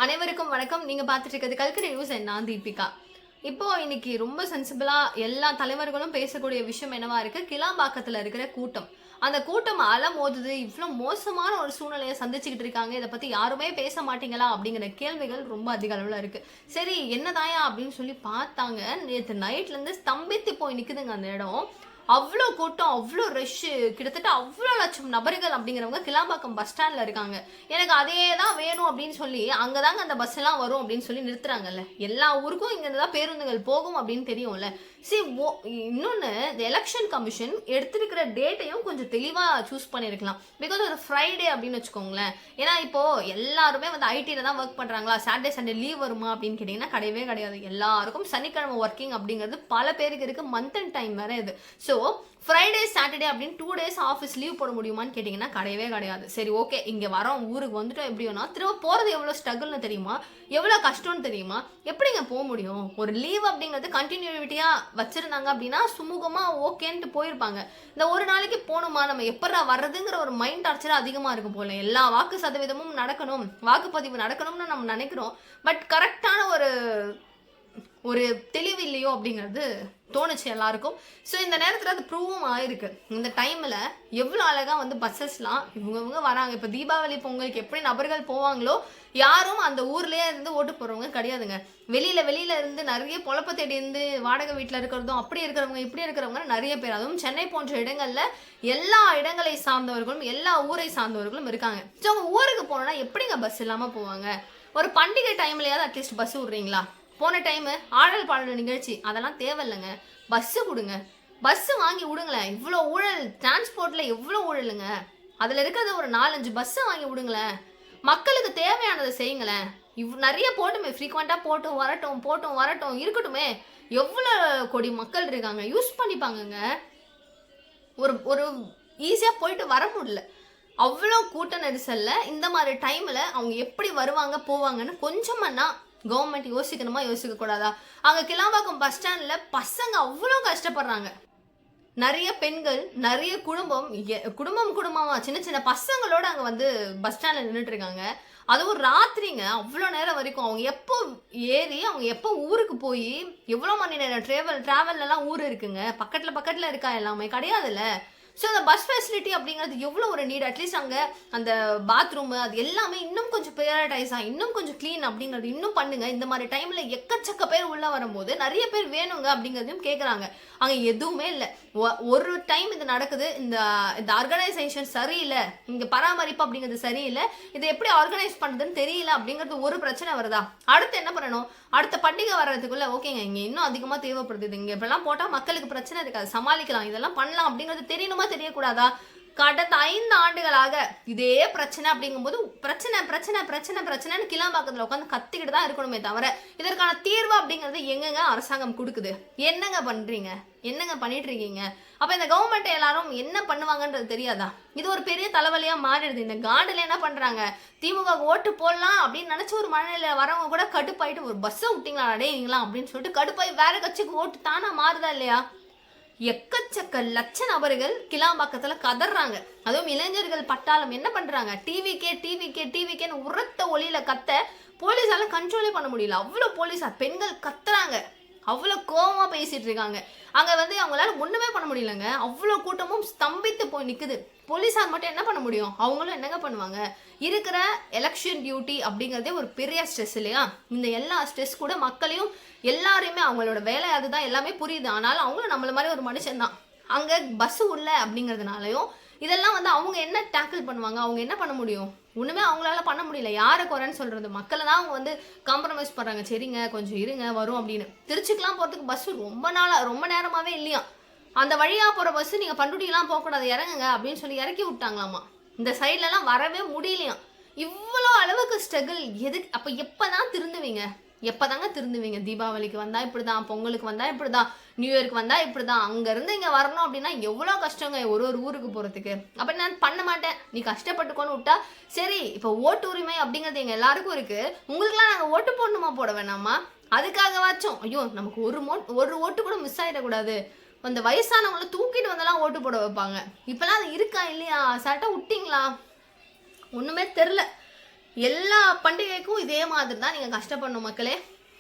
அனைவருக்கும் வணக்கம். நீங்க பார்த்துட்டு இருக்கிறது கல்கரி நியூஸ். நான் தீபிகா. இப்போ இன்னைக்கு ரொம்ப சென்சிபிளா எல்லா தலைவர்களும் பேசக்கூடிய விஷயம் என்னவா இருக்கு? கிளாம்பாக்கத்துல இருக்கிற கூட்டம். அந்த கூட்டம் அலமோதுது. இவ்ளோ மோசமான ஒரு சூழ்நிலையை சந்திச்சுக்கிட்டு இருக்காங்க. இத பத்தி யாருமே பேச மாட்டீங்களா? அப்படிங்கிற கேள்விகள் ரொம்ப அதிக அளவுல இருக்கு. சரி என்னதாயா அப்படின்னு சொல்லி பார்த்தாங்க. நேத்து நைட்ல இருந்து ஸ்தம்பித்து போய் நிக்குதுங்க அந்த இடம். அவ்ளோ கூட்டம், அவ்ளோ ரஷ்ஷு, கிட்டத்தட்ட அவ்ளோ லட்சம் நபர்கள் அப்படிங்கிறவங்க கிளாம்பாக்கம் பஸ் ஸ்டாண்ட்ல இருக்காங்க. எனக்கு அதே தான் வேணும் அப்படின்னு சொல்லி, அங்க தாங்க அந்த பஸ் எல்லாம் வரும் அப்படின்னு சொல்லி நிறுத்துறாங்கல்ல. எல்லா ஊருக்கும் இங்க இருந்து தான் பேருந்துகள் போகும் அப்படின்னு தெரியும்ல. சரி, இன்னொன்னு, இந்த எலெக்ஷன் கமிஷன் எடுத்திருக்கிற டேட்டையும் கொஞ்சம் தெளிவா சூஸ் பண்ணிருக்கலாம். பிகாஸ் ஒரு ஃப்ரைடே அப்படின்னு வச்சுக்கோங்களேன். ஏன்னா இப்போ எல்லாருமே வந்து ஐடில தான் ஒர்க் பண்றாங்களா, சாட்டர்டே சண்டே லீவ் வருமா அப்படின்னு கேட்டீங்கன்னா கிடையவே கிடையாது. எல்லாருக்கும் சனிக்கிழமை ஒர்க்கிங் அப்படிங்கிறது பல பேருக்கு இருக்கு. மந்த் அண்ட் டைம் வேற இது. ஸோ ஃப்ரைடே சாட்டர்டே அப்படின்னு 2 days ஆஃபீஸ் லீவ் போட முடியுமான்னு கேட்டிங்கன்னா கிடையவே கிடையாது. சரி, ஓகே, இங்கே வரோம், ஊருக்கு வந்துட்டோம், எப்படியோனா திரும்ப போகிறது எவ்வளோ ஸ்ட்ரகிள்னு தெரியுமா, எவ்வளோ கஷ்டம்னு தெரியுமா? எப்படிங்க போக முடியும்? ஒரு லீவ் அப்படிங்கிறது கண்டினியூட்டியாக வச்சுருந்தாங்க அப்படின்னா சுமூகமாக ஓகேன்ட்டு போயிருப்பாங்க. இந்த ஒரு நாளைக்கு போகணுமா, நம்ம எப்படா வர்றதுங்கிற ஒரு மைண்ட் டார்ச்சர் அதிகமாக இருக்கும் போல. எல்லா வாக்கு சதவீதமும் நடக்கணும், வாக்குப்பதிவு நடக்கணும்னு நம்ம நினைக்கிறோம். பட் கரெக்டான ஒரு தெளிவு இல்லையோ அப்படிங்கிறது தோணுச்சு எல்லாருக்கும். ஸோ இந்த நேரத்தில் அது ப்ரூவும் ஆயிருக்கு. இந்த டைமில் எவ்வளோ அழகாக வந்து பஸ்ஸஸ்லாம் இவங்க வராங்க. இப்போ தீபாவளி பொங்கலுக்கு எப்படி நபர்கள் போவாங்களோ, யாரும் அந்த ஊர்லேயே இருந்து ஓட்டு போகிறவங்க கிடையாதுங்க. வெளியில இருந்து நிறைய பொழப்ப தேடி இருந்து வாடகை வீட்டில் இருக்கிறதும், அப்படி இருக்கிறவங்க இப்படி இருக்கிறவங்க நிறைய பேர். அதுவும் சென்னை போன்ற இடங்களில் எல்லா இடங்களை சார்ந்தவர்களும் எல்லா ஊரை சார்ந்தவர்களும் இருக்காங்க. ஸோ அவங்க ஊருக்கு போனோன்னா எப்படிங்க பஸ் இல்லாமல் போவாங்க? ஒரு பண்டிகை டைம்லையாவது அட்லீஸ்ட் பஸ் விட்றீங்களா? போன டைமு ஆடல் பாடல் நிகழ்ச்சி, அதெல்லாம் தேவையில்லைங்க. பஸ்ஸு கொடுங்க, பஸ்ஸு வாங்கி விடுங்களேன். இவ்வளோ ஊழல் டிரான்ஸ்போர்ட்டில் எவ்வளோ ஊழலுங்க. அதில் இருக்கிறத ஒரு 4-5 பஸ்ஸை வாங்கி விடுங்களேன். மக்களுக்கு தேவையானதை செய்யுங்களேன். நிறைய போட்டுமே, ஃப்ரீக்வெண்ட்டாக போட்டும் வரட்டும் இருக்கட்டுமே. எவ்வளோ கோடி மக்கள் இருக்காங்க, யூஸ் பண்ணிப்பாங்கங்க. ஒரு ஈஸியாக போயிட்டு வர முடியல. அவ்வளோ கூட்ட நெரிசலில் இந்த மாதிரி டைமில் அவங்க எப்படி வருவாங்க போவாங்கன்னு கொஞ்சமானா கவர்மெண்ட் யோசிக்கணுமா, யோசிக்க கூடாதா? அங்கே கிளாம்பாக்கம் பஸ் ஸ்டாண்டில் பசங்க அவ்வளோ கஷ்டப்படுறாங்க. நிறைய பெண்கள், நிறைய குடும்பமா சின்ன சின்ன பசங்களோட அங்கே வந்து பஸ் ஸ்டாண்டில் நின்றுட்டு இருக்காங்க. அதுவும் ராத்திரிங்க, அவ்வளோ நேரம் வரைக்கும். அவங்க எப்போ ஏறி அவங்க எப்போ ஊருக்கு போய் எவ்வளோ மணி நேரம் ட்ராவல்லாம் ஊர் இருக்குங்க. பக்கத்தில் இருக்கா? எல்லாமே கிடையாதுல்ல. ஸோ அந்த பஸ் ஃபெசிலிட்டி அப்படிங்கிறது எவ்வளோ ஒரு நீட். அட்லீஸ்ட் அங்கே அந்த பாத்ரூமு அது எல்லாமே இன்னும் கொஞ்சம் ப்ரையாரிட்டைஸாக, இன்னும் கொஞ்சம் க்ளீன் அப்படிங்கிறது இன்னும் பண்ணுங்க. இந்த மாதிரி டைமில் எக்கச்சக்க பேர் உள்ளே வரும்போது நிறைய பேர் வேணுங்க அப்படிங்கிறதையும் கேட்குறாங்க. அங்கே எதுவுமே இல்லை. ஒரு டைம் இது நடக்குது, இந்த ஆர்கனைசேஷன் சரியில்லை, இங்கே பராமரிப்பு அப்படிங்கிறது சரியில்லை, இதை எப்படி ஆர்கனைஸ் பண்ணுறதுன்னு தெரியல அப்படிங்கிறது ஒரு பிரச்சனை வருதா? அடுத்து என்ன பண்ணணும்? அடுத்த பண்டிகை வர்றதுக்குள்ள ஓகேங்க, இங்கே இன்னும் அதிகமாக தேவைப்படுது, இங்கே இப்பெல்லாம் போட்டால் மக்களுக்கு பிரச்சனை இருக்காது, சமாளிக்கலாம், இதெல்லாம் பண்ணலாம் அப்படிங்கிறது தெரியணுமா தெரியக்கூடாதா? கடந்த 5 ஆண்டுகளாக இதே பிரச்சனை அப்படிங்கும்போது பிரச்சனைன்னு கிளாம்பாக்கத்தில் உட்காந்து கத்திக்கிட்டு தான் இருக்கணுமே தவிர இதற்கான தீர்வு அப்படிங்கிறது எங்கெங்க அரசாங்கம் கொடுக்குது? என்னங்க பண்றீங்க? என்னங்க பண்ணிட்டு இருக்கீங்க? அப்ப இந்த கவர்மெண்ட் எல்லாரும் என்ன பண்ணுவாங்கன்றது தெரியாதா? இது ஒரு பெரிய தலைவலியா மாறிடுது. இந்த காண்டுல என்ன பண்றாங்க, திமுக ஓட்டு போடலாம் அப்படின்னு நினைச்ச ஒரு மனநிலையில வரவங்க கூட கடுப்பாயிட்டு ஒரு பஸ்ஸை விட்டீங்களா அடையீங்களா அப்படின்னு சொல்லிட்டு கடுப்பாய் வேற கட்சிக்கு ஓட்டு தானா மாறுதா இல்லையா? எக்கச்சக்க லட்ச நபர்கள் கிளாம்பாக்கத்துல கதறாங்க. அதுவும் இளைஞர்கள் பட்டாளம் என்ன பண்றாங்க, டிவிக்கேன்னு உரத்த ஒளியில கத்த போலீஸால கண்ட்ரோலே பண்ண முடியல. அவ்வளவு போலீஸார் பெண்கள் கத்துறாங்க, அவ்வளோ கோவமா பேசிட்டு இருக்காங்க. அங்கே வந்து அவங்களால ஒன்றுமே பண்ண முடியலங்க. அவ்வளோ கூட்டமும் ஸ்தம்பித்து போய் நிற்குது. போலீஸார் மட்டும் என்ன பண்ண முடியும்? அவங்களும் என்னங்க பண்ணுவாங்க? இருக்கிற எலெக்ஷன் டியூட்டி அப்படிங்கிறதே ஒரு பெரிய ஸ்ட்ரெஸ் இல்லையா? இந்த எல்லா ஸ்ட்ரெஸ் கூட மக்களையும் எல்லாரையுமே, அவங்களோட வேலை அதுதான், எல்லாமே புரியுது. ஆனாலும் அவங்களும் நம்மள மாதிரி ஒரு மனுஷன் தான். அங்கே பஸ்ஸு உள்ள அப்படிங்கிறதுனாலையும் இதெல்லாம் வந்து அவங்க என்ன டேக்கிள் பண்ணுவாங்க? அவங்க என்ன பண்ண முடியும்? ஒன்றுமே அவங்களால பண்ண முடியல. யாரை குறைன்னு சொல்கிறது? மக்களை தான் அவங்க வந்து காம்ப்ரமைஸ் பண்ணுறாங்க. சரிங்க, கொஞ்சம் இருங்க, வரும் அப்படின்னு. திருச்சிக்கெலாம் போகிறதுக்கு பஸ்ஸு ரொம்ப நேரமாகவே இல்லையா. அந்த வழியாக போகிற பஸ்ஸு நீங்கள் பண்டுட்டிலாம் போகக்கூடாது, இறங்குங்க அப்படின்னு சொல்லி இறக்கி விட்டாங்களாமா. இந்த சைட்லலாம் வரவே முடியலையாம். இவ்வளோ அளவுக்கு ஸ்ட்ரகிள் எதுக்கு? அப்போ எப்போ தான் திருந்துவீங்க? எப்போதாங்க திருந்துவீங்க? தீபாவளிக்கு வந்தால் இப்படி தான், பொங்கலுக்கு வந்தால் இப்படி தான், நியூ இயருக்கு வந்தால் இப்படி தான். அங்கேருந்து இங்கே வரணும் அப்படின்னா எவ்வளோ கஷ்டங்க ஒரு ஊருக்கு போகிறதுக்கு. அப்போ நான் பண்ண மாட்டேன், நீ கஷ்டப்பட்டுக்கோன்னு விட்டா சரி. இப்போ ஓட்டு உரிமை அப்படிங்கிறது எங்கள் எல்லாருக்கும் இருக்குது, உங்களுக்குலாம் நாங்கள் ஓட்டு போடணுமா போட வேணாமா? அதுக்காகவாச்சும் ஐயோ நமக்கு ஒரு ஓட்டு கூட மிஸ் ஆகிடக்கூடாது, அந்த வயசானவங்கள தூக்கிட்டு வந்தெல்லாம் ஓட்டு போட வைப்பாங்க. இப்போலாம் அது இருக்கா இல்லையா? சட்டை விட்டிங்களா? ஒன்றுமே தெரில. எல்லா பண்டிகைக்கும் இதே மாதிரி தான் நீங்கள் கஷ்டப்படணும் மக்களே.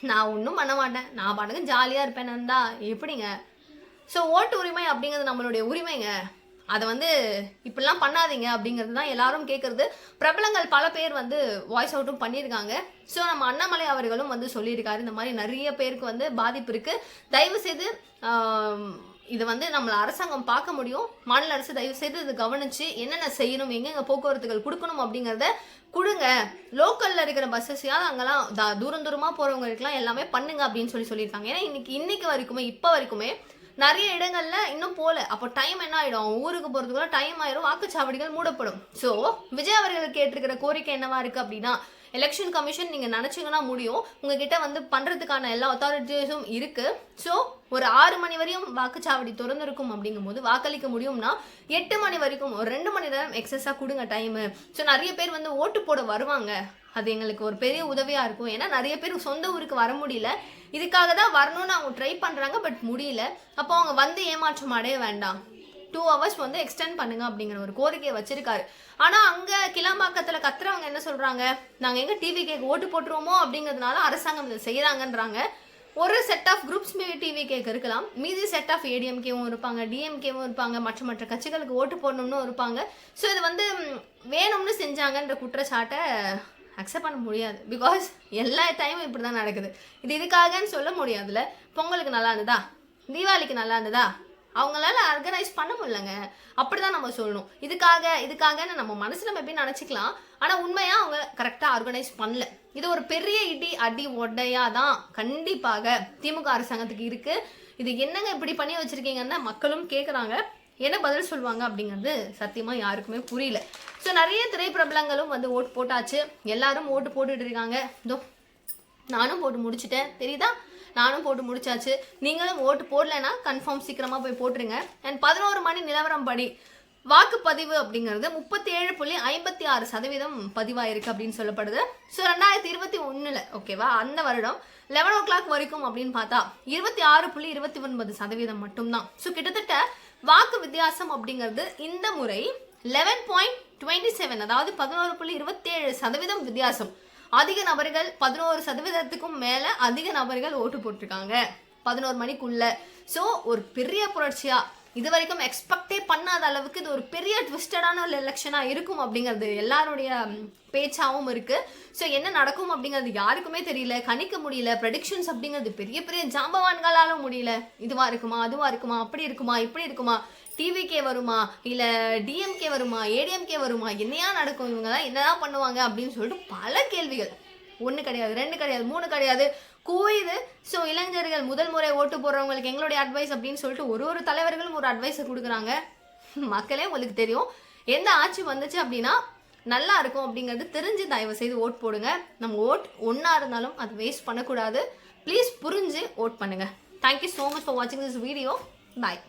நான் ஒன்றும் பண்ண மாட்டேன், நான் பாட்டுக்கு ஜாலியாக இருப்பேன் நந்தா, எப்படிங்க? ஸோ ஓட்டு உரிமை அப்படிங்கிறது நம்மளுடைய உரிமைங்க. அதை வந்து இப்படிலாம் பண்ணாதீங்க அப்படிங்கிறது தான் எல்லாரும் கேட்குறது. பிரபலங்கள் பல பேர் வந்து வாய்ஸ் அவுட்டும் பண்ணியிருக்காங்க. ஸோ நம்ம அண்ணாமலை அவர்களும் வந்து சொல்லியிருக்காரு, இந்த மாதிரி நிறைய பேருக்கு வந்து பாதிப்பு இருக்குது, தயவு செய்து இது வந்து நம்மள அரசாங்கம் பார்க்க முடியும், மாநில அரசு தயவு செய்து இது கவனிச்சு என்னென்ன செய்யணும், எங்கெங்க போக்குவரத்துகள் கொடுக்கணும் அப்படிங்கிறத கொடுங்க. லோக்கல்ல இருக்கிற பஸ்ஸஸையாவது அங்கெல்லாம் தூரம் தூரமாக போகிறவங்களுக்குலாம் எல்லாமே பண்ணுங்க அப்படின்னு சொல்லியிருக்காங்க. ஏன்னா இன்னைக்கு வரைக்குமே இப்போ வரைக்குமே நிறைய இடங்கள்ல இன்னும் போல. அப்போ டைம் என்ன ஆயிடும், ஊருக்கு போறதுக்குள்ள டைம் ஆயிரும், வாக்குச்சாவடிகள் மூடப்படும். ஸோ விஜய் அவர்கள் கேட்டிருக்கிற கோரிக்கை என்னவா இருக்கு அப்படின்னா, எலெக்ஷன் கமிஷன் நீங்க நினைச்சீங்கன்னா முடியும், உங்ககிட்ட வந்து பண்றதுக்கான எல்லா அத்தாரிட்டிஸும் இருக்கு. ஸோ ஒரு 6 மணி வரையும் வாக்குச்சாவடி திறந்திருக்கும் அப்படிங்கும் போது வாக்களிக்க முடியும்னா 8 மணி வரைக்கும் ஒரு 2 மணி நேரம் எக்ஸஸா கொடுங்க டைமு. ஸோ நிறைய பேர் வந்து ஓட்டு போட வருவாங்க, அது எங்களுக்கு ஒரு பெரிய உதவியா இருக்கும். ஏன்னா நிறைய பேர் சொந்த ஊருக்கு வர முடியல, இதுக்காக தான் வரணும்னு அவங்க ட்ரை பண்றாங்க, பட் முடியல. அப்போ அவங்க வந்து ஏமாற்றம் அடைய வேண்டாம், 2 hours வந்து எக்ஸ்டெண்ட் பண்ணுங்க அப்படிங்கிற ஒரு கோரிக்கையை வச்சிருக்காரு. ஆனா அங்க கிளாம்பாக்கத்துல கத்துறவங்க என்ன சொல்றாங்க, நாங்க எங்க டிவிகேக்கு ஓட்டு போட்டுருவோமோ அப்படிங்கிறதுனால அரசாங்கம் இதை செய்யறாங்கன்றாங்க. ஒரு செட் ஆஃப் குரூப்ஸ் மேபி டிவிகேக்கு இருக்கலாம், மீதி செட் ஆஃப் ஏடிஎம்கேவும் இருப்பாங்க, டிஎம்கேவும் இருப்பாங்க, மற்ற கட்சிகளுக்கு ஓட்டு போடணும்னு இருப்பாங்க. ஸோ இது வந்து வேணும்னு செஞ்சாங்கன்ற குற்றச்சாட்டை அக்செப்ட் பண்ண முடியாது. பிகாஸ் எல்லா டைமும் இப்படி தான் நடக்குது. இதுக்காகன்னு சொல்ல முடியாதுல்ல. பொங்கலுக்கு நல்லா இருந்ததா, தீபாவளிக்கு நல்லா இருந்ததா, அவங்களால ஆர்கனைஸ் பண்ண முடியலங்க, அப்படிதான் நம்ம சொல்லணும். இதுக்காகன்னு நம்ம மனசுல மேபி நினச்சிக்கலாம், ஆனால் உண்மையாக அவங்க கரெக்டாக ஆர்கனைஸ் பண்ணல. இது ஒரு பெரிய அடி ஒடையா தான் கண்டிப்பாக திமுக அரசாங்கத்துக்கு இருக்கு. இது என்னங்க இப்படி பண்ணி வச்சிருக்கீங்கன்னு மக்களும் கேட்குறாங்க. என்ன பதில் சொல்லுவாங்க அப்படிங்கிறது சத்தியமாக யாருக்குமே புரியல. ஸோ நிறைய திரைப்பிரபலங்களும் வந்து ஓட்டு போட்டாச்சு, எல்லாரும் ஓட்டு போட்டுட்டு இருக்காங்க. இதோ நானும் போட்டு முடிச்சுட்டேன், தெரியுதா, நானும் போட்டு முடிச்சாச்சு. நீங்களும் ஓட்டு போடலைன்னா கன்ஃபார்ம் சீக்கிரமாக போய் போட்டுருங்க. அண்ட் 11 மணி நிலவரம் படி வாக்குப்பதிவு அப்படிங்கிறது 37.56% பதிவாயிருக்கு அப்படின்னு சொல்லப்படுது. ஸோ 2021 ஓகேவா, அந்த வருடம் 11 o'clock வரைக்கும் அப்படின்னு பார்த்தா 26.29% மட்டும்தான். ஸோ கிட்டத்தட்ட வாக்கு வித்தியாசம் அப்படிங்கிறது இந்த முறை 11.27, அதாவது 11.27% வித்தியாசம். அதிக நபர்கள் 11%க்கும் மேல அதிக நபர்கள் ஓட்டு போட்டிருக்காங்க 11 மணிக்குள்ள. ஸோ ஒரு பெரிய புரட்சியா, இது வரைக்கும் எக்ஸ்பெக்டே பண்ணாத அளவுக்கு இது ஒரு பெரிய ட்விஸ்டடான ஒரு எலெக்ஷனாக இருக்கும் அப்படிங்கிறது எல்லாருடைய பேச்சாகவும் இருக்கு. ஸோ என்ன நடக்கும் அப்படிங்கிறது யாருக்குமே தெரியல, கணிக்க முடியல. ப்ரெடிக்ஷன்ஸ் அப்படிங்கிறது பெரிய பெரிய ஜாம்பவான்களாலும் முடியல. இதுவா இருக்குமா, அதுவா இருக்குமா, அப்படி இருக்குமா, இப்படி இருக்குமா, டிவிகே வருமா, இல்லை டிஎம்கே வருமா, ஏடிஎம்கே வருமா, என்னையா நடக்கும், இவங்க தான் என்னதான் பண்ணுவாங்க அப்படின்னு சொல்லிட்டு பல கேள்விகள். 1 கிடையாது, 2 கிடையாது, 3 கிடையாது, கூயுது. ஸோ இளைஞர்கள் முதல் முறை ஓட்டு போடுறவங்களுக்கு எங்களுடைய அட்வைஸ் அப்படின்னு சொல்லிட்டு ஒரு தலைவர்களும் ஒரு அட்வைஸை கொடுக்குறாங்க. மக்களே உங்களுக்கு தெரியும், எந்த ஆட்சி வந்துச்சு அப்படின்னா நல்லா இருக்கும் அப்படிங்கிறது தெரிஞ்சு தயவு செய்து ஓட் போடுங்க. நம்ம ஓட் ஒன்றா இருந்தாலும் அது வேஸ்ட் பண்ணக்கூடாது. ப்ளீஸ் புரிஞ்சு ஓட் பண்ணுங்க. தேங்க்யூ ஸோ மச் ஃபார் வாட்சிங் திஸ் வீடியோ. பாய்.